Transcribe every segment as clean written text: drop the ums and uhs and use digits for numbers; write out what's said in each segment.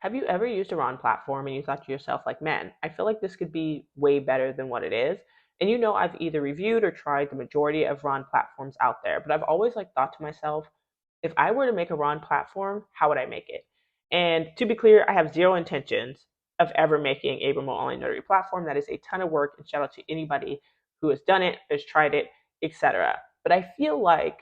Have you ever used a Ron platform and you thought to yourself, like, man, I feel like this could be way better than what it is? And I've either reviewed or tried the majority of Ron platforms out there, but I've always like thought to myself, if I were to make a Ron platform, how would I make it? And to be clear, I have zero intentions of ever making a remote online notary platform. That is a ton of work, and shout out to anybody who has done it, has tried it, etc. But I feel like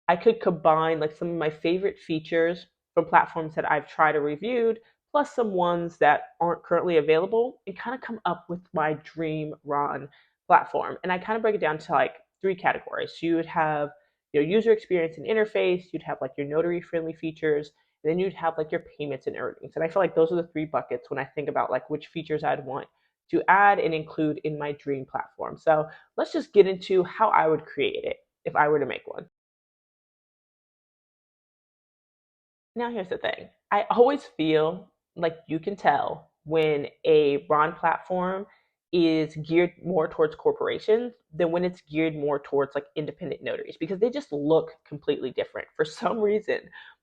I could combine like some of my favorite features from platforms that I've tried or reviewed, plus some ones that aren't currently available, and kind of come up with my dream Ron platform. And I kind of break it down to like three categories. So you would have your user experience and interface, you'd have like your notary friendly features, and then you'd have like your payments and earnings. And I feel like those are the three buckets when I think about like which features I'd want to add and include in my dream platform. So let's just get into how I would create it if I were to make one. Now, here's the thing. I always feel like you can tell when a Ron platform is geared more towards corporations than when it's geared more towards like independent notaries because they just look completely different. For some reason,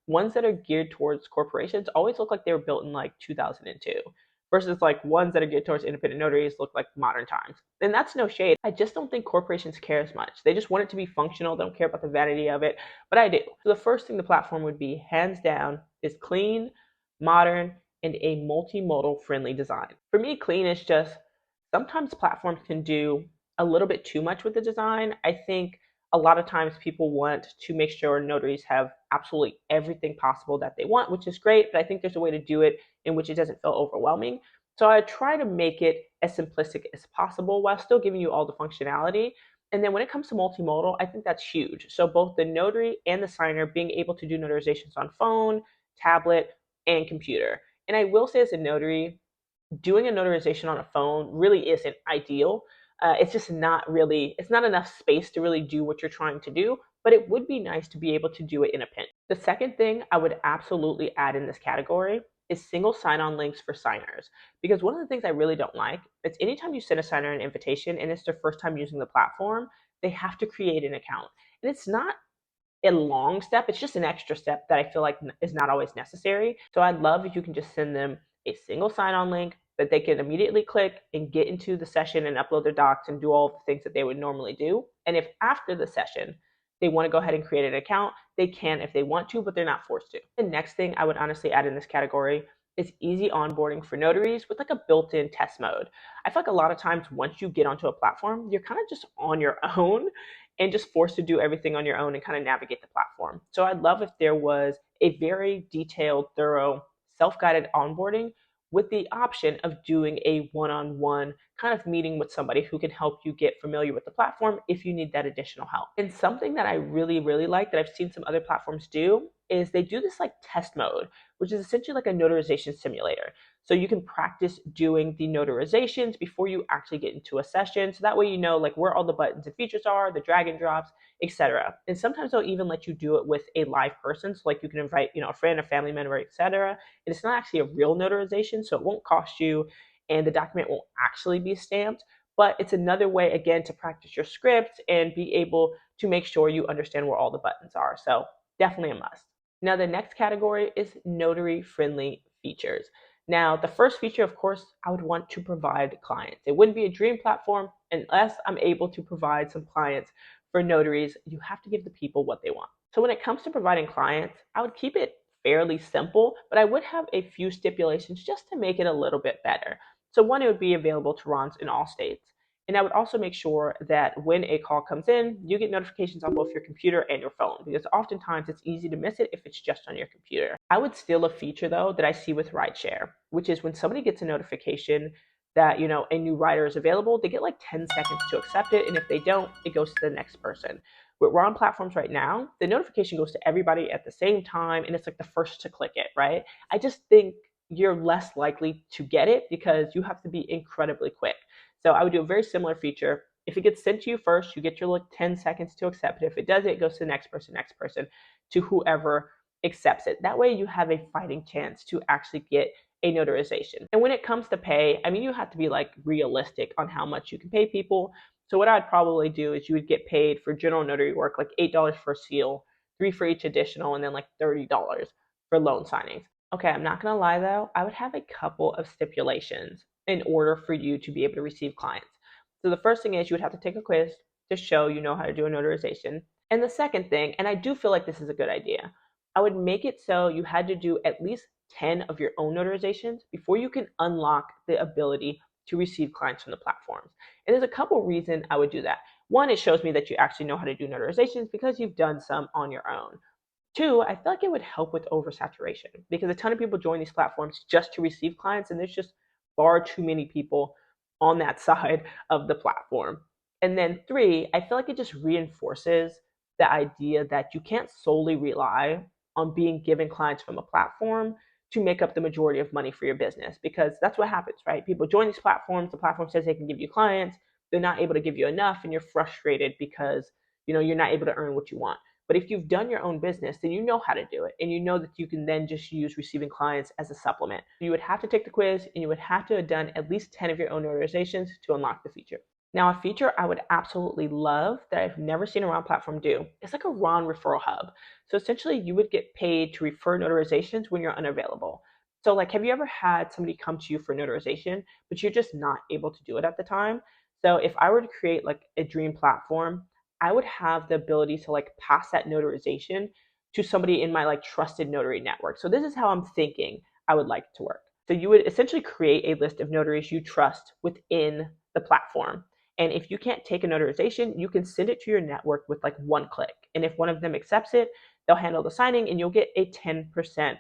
ones that are geared towards corporations always look like they were built in like 2002 versus like ones that are geared towards independent notaries look like modern times. And that's no shade. I just don't think corporations care as much. They just want it to be functional. They don't care about the vanity of it, but I do. So the first thing the platform would be, hands down, is clean, modern, and a multimodal friendly design. For me, clean is just sometimes platforms can do a little bit too much with the design. I think a lot of times people want to make sure notaries have absolutely everything possible that they want, which is great, but I think there's a way to do it in which it doesn't feel overwhelming. So I try to make it as simplistic as possible while still giving you all the functionality. And then when it comes to multimodal, I think that's huge. So both the notary and the signer being able to do notarizations on phone, tablet, and computer. And I will say, as a notary, doing a notarization on a phone really isn't ideal. It's just not really, it's not enough space to really do what you're trying to do, but it would be nice to be able to do it in a pinch. The second thing I would absolutely add in this category is single sign-on links for signers. Because one of the things I really don't like is anytime you send a signer an invitation and it's their first time using the platform, they have to create an account. And it's not a long step. It's just an extra step that I feel like is not always necessary. So I'd love if you can just send them a single sign on link that they can immediately click and get into the session and upload their docs and do all the things that they would normally do. And if after the session they want to go ahead and create an account, they can if they want to, but they're not forced to. The next thing I would honestly add in this category is easy onboarding for notaries with like a built-in test mode. I feel like a lot of times once you get onto a platform, you're kind of just on your own and just forced to do everything on your own and kind of navigate the platform. So I'd love if there was a very detailed, thorough, self-guided onboarding with the option of doing a one-on-one kind of meeting with somebody who can help you get familiar with the platform if you need that additional help. And something that I really, really like that I've seen some other platforms do is they do this like test mode, which is essentially like a notarization simulator. So you can practice doing the notarizations before you actually get into a session. So that way you know like where all the buttons and features are, the drag and drops, etc. And sometimes they'll even let you do it with a live person. So like you can invite, a friend, a family member, etc. And it's not actually a real notarization, so it won't cost you and the document won't actually be stamped. But it's another way, again, to practice your script and be able to make sure you understand where all the buttons are. So definitely a must. Now, the next category is notary friendly features. Now, the first feature, of course, I would want to provide clients. It wouldn't be a dream platform unless I'm able to provide some clients for notaries. You have to give the people what they want. So when it comes to providing clients, I would keep it fairly simple, but I would have a few stipulations just to make it a little bit better. So one, it would be available to RONs in all states. And I would also make sure that when a call comes in, you get notifications on both your computer and your phone because oftentimes it's easy to miss it if it's just on your computer. I would steal a feature though that I see with rideshare, which is when somebody gets a notification that a new rider is available, they get like 10 seconds to accept it, and if they don't, it goes to the next person. With Ron platforms right now, the notification goes to everybody at the same time, and it's like the first to click it, right? I just think you're less likely to get it because you have to be incredibly quick. So I would do a very similar feature. If it gets sent to you first, you get your like 10 seconds to accept it. If it does it goes to the next person, to whoever accepts it. That way you have a fighting chance to actually get a notarization. And when it comes to pay, I mean, you have to be like realistic on how much you can pay people. So what I'd probably do is you would get paid for general notary work, like $8 for a seal, 3 for each additional, and then like $30 for loan signings. Okay, I'm not gonna lie though, I would have a couple of stipulations in order for you to be able to receive clients. So the first thing is you would have to take a quiz to show you know how to do a notarization. And the second thing, and I do feel like this is a good idea, I would make it so you had to do at least 10 of your own notarizations before you can unlock the ability to receive clients from the platforms. And there's a couple reasons I would do that. One, it shows me that you actually know how to do notarizations because you've done some on your own. Two, I feel like it would help with oversaturation because a ton of people join these platforms just to receive clients, and there's just far too many people on that side of the platform. And then three, I feel like it just reinforces the idea that you can't solely rely on being given clients from a platform to make up the majority of money for your business because that's what happens, right? People join these platforms, the platform says they can give you clients, they're not able to give you enough, and you're frustrated because you're not able to earn what you want. But if you've done your own business, then you know how to do it. And you know that you can then just use receiving clients as a supplement. You would have to take the quiz and you would have to have done at least 10 of your own notarizations to unlock the feature. Now, a feature I would absolutely love that I've never seen a Ron platform do is like a Ron referral hub. So essentially, you would get paid to refer notarizations when you're unavailable. So, like, have you ever had somebody come to you for notarization, but you're just not able to do it at the time? So, if I were to create like a dream platform, I would have the ability to like pass that notarization to somebody in my like trusted notary network. So this is how I'm thinking I would like it to work. So you would essentially create a list of notaries you trust within the platform. And if you can't take a notarization, you can send it to your network with like one click. And if one of them accepts it, they'll handle the signing and you'll get a 10%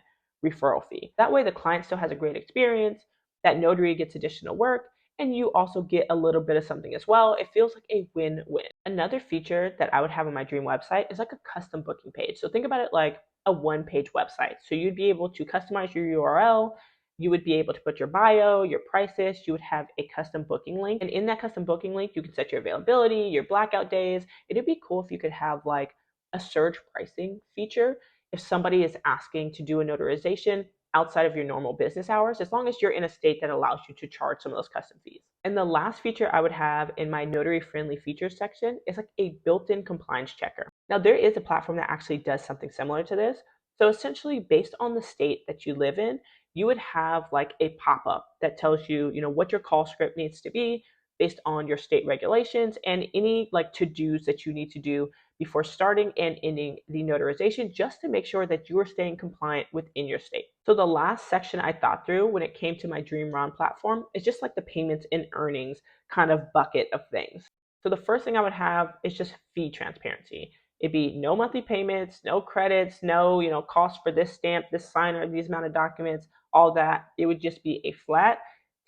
referral fee. That way the client still has a great experience, that notary gets additional work, and you also get a little bit of something as well. It feels like a win-win. Another feature that I would have on my dream website is like a custom booking page. So think about it like a one-page website. So you'd be able to customize your URL, you would be able to put your bio, your prices, you would have a custom booking link. And in that custom booking link, you can set your availability, your blackout days. It'd be cool if you could have like a surge pricing feature. If somebody is asking to do a notarization, outside of your normal business hours, as long as you're in a state that allows you to charge some of those custom fees. And the last feature I would have in my notary friendly features section is like a built in compliance checker. Now, there is a platform that actually does something similar to this. So, essentially, based on the state that you live in, you would have like a pop up that tells you, what your call script needs to be based on your state regulations and any like to dos that you need to do before starting and ending the notarization just to make sure that you are staying compliant within your state. So the last section I thought through when it came to my Dream Ron platform is just like the payments and earnings kind of bucket of things. So the first thing I would have is just fee transparency. It'd be no monthly payments, no credits, no, cost for this stamp, this signer, these amount of documents, all that. It would just be a flat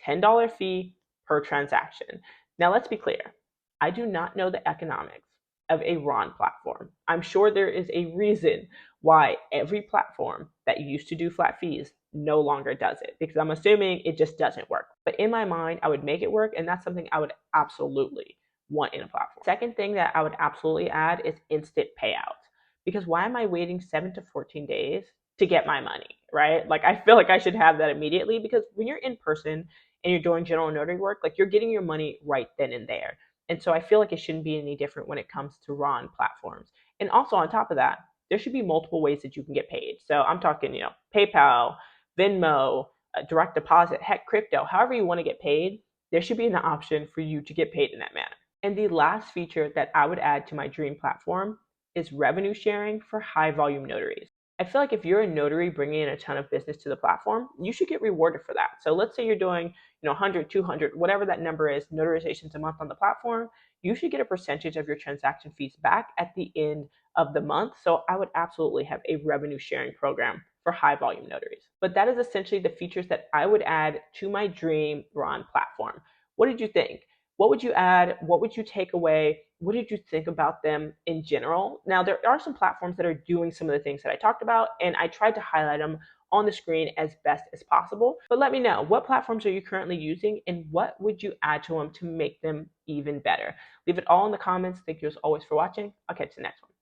$10 fee per transaction. Now let's be clear. I do not know the economics of a Ron platform. I'm sure there is a reason why every platform that used to do flat fees no longer does it because I'm assuming it just doesn't work. But in my mind, I would make it work, and that's something I would absolutely want in a platform. Second thing that I would absolutely add is instant payouts because why am I waiting 7 to 14 days to get my money, right? Like I feel like I should have that immediately because when you're in person and you're doing general notary work, like you're getting your money right then and there. And so I feel like it shouldn't be any different when it comes to Ron platforms. And also on top of that, there should be multiple ways that you can get paid. So I'm talking, PayPal, Venmo, direct deposit, heck, crypto, however you want to get paid, there should be an option for you to get paid in that manner. And the last feature that I would add to my dream platform is revenue sharing for high volume notaries. I feel like if you're a notary bringing in a ton of business to the platform, you should get rewarded for that. So let's say you're doing, 100, 200, whatever that number is, notarizations a month on the platform, you should get a percentage of your transaction fees back at the end of the month. So I would absolutely have a revenue sharing program for high volume notaries. But that is essentially the features that I would add to my dream Ron platform. What did you think? What would you add? What would you take away? What did you think about them in general? Now, there are some platforms that are doing some of the things that I talked about, and I tried to highlight them on the screen as best as possible. But let me know, what platforms are you currently using and what would you add to them to make them even better? Leave it all in the comments. Thank you as always for watching. I'll catch you next one.